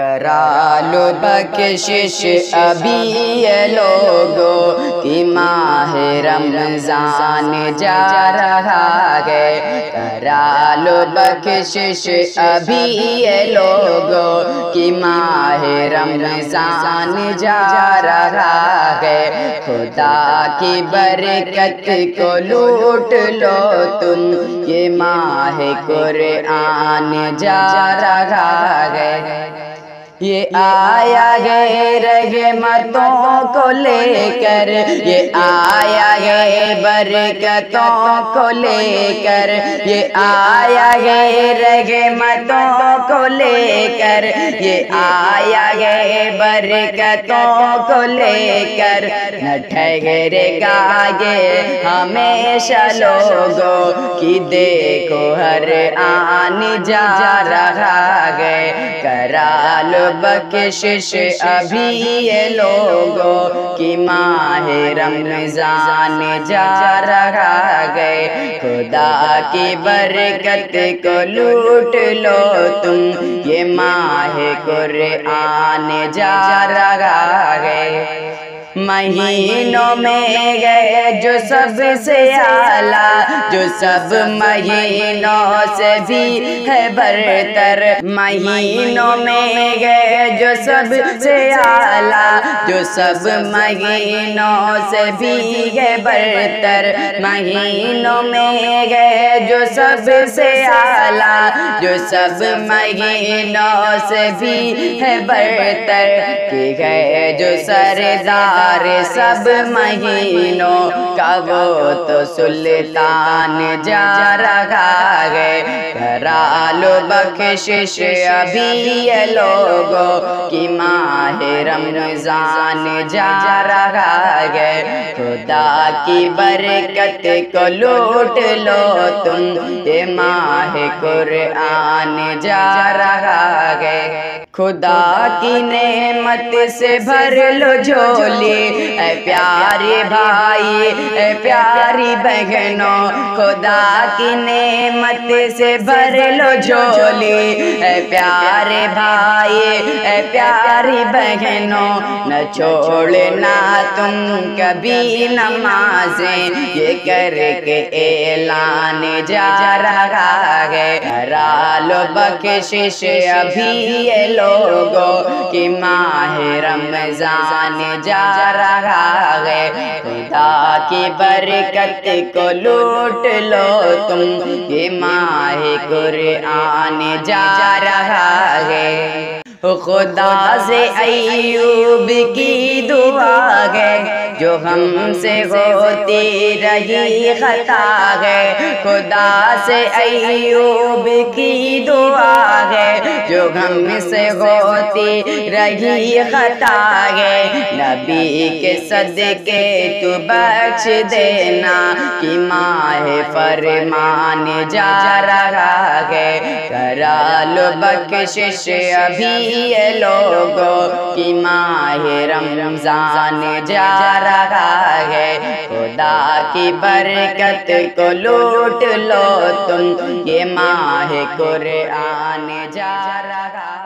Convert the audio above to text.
کرا لو بخشش ابھی یہ لوگوں کی ماہ رمضان جا رہا ہے۔ کرا لو بخشش ابھی یہ لوگوں کی ماہ رمضان جا رہا ہے۔ خدا کی برکت کو لوٹ لو تم، یہ ماہ قرآن جا رہا ہے۔ یہ آیا ہے رحمتوں کو لے کر، یہ آیا ہے برکتوں کو لے کر، یہ آیا ہے رحمتوں کو لے کر، یہ آیا ہے برکتوں کو لے کر۔ نہ ٹھہرے گا یہ ہمیشہ لوگوں کی، دیکھو ہر آن جا رہا ہے۔ کرا لو بخشش ابھی یہ لوگوں کی ماہ رمضان جا رہا ہے۔ خدا کی برکت کو لوٹ لو تم، یہ ماہ قرآن جا رہا ہے۔ مہینوں میں گئے جو سب سے اعلیٰ، جو سب مہینوں سے بھی ہے برتر۔ مہینوں میں گئے جو سب سے اعلیٰ، جو سب مہینوں سے بھی ہے برتر۔ مہینوں میں گئے جو سب سے اعلیٰ، جو سب مہینوں سے بھی ہے برتر۔ کہ ہے جو سردار سب مہینوں کا، وہ تو سلطان جا رہا ہے۔ کرا لو بخشش ابھی یہ لوگوں کی ماہ رمضان جا رہا ہے۔ خدا کی برکت کو لوٹ لو تم، یہ ماہ قرآن جا رہا ہے۔ خدا کی نعمت سے بھر لو جھولی، اے پیارے بھائی اے پیاری بہنوں۔ خدا کی نعمت سے بھر لو جھولی، اے پیارے بھائی اے پیاری بہنوں۔ نہ چھوڑنا تم کبھی نمازیں، یہ کر کے اعلان جا رہا ہے۔ کرا لو بخشش ابھی یہ لوگوں کی ماہ رمضان جا رہا ہے۔ خدا کی برکت کو لوٹ لو تم، یہ ماہ قرآن جا رہا ہے۔ خدا سے ایوب کی دعا ہے، جو ہم سے ہوتی رہی خطا ہے۔ خدا سے ایوب کی دعا ہے، جو ہم سے ہوتی رہی خطا ہے۔ نبی کے صدقے تو بخش دینا، کہ ماہ فرمان جا رہا ہے۔ کرا لو بخشش ابھی یہ لوگوں کی ماہ رمضان جا رہا ہے۔ خدا کی برکت کو لوٹ لو تم، یہ ماہ قرآن جا رہا ہے۔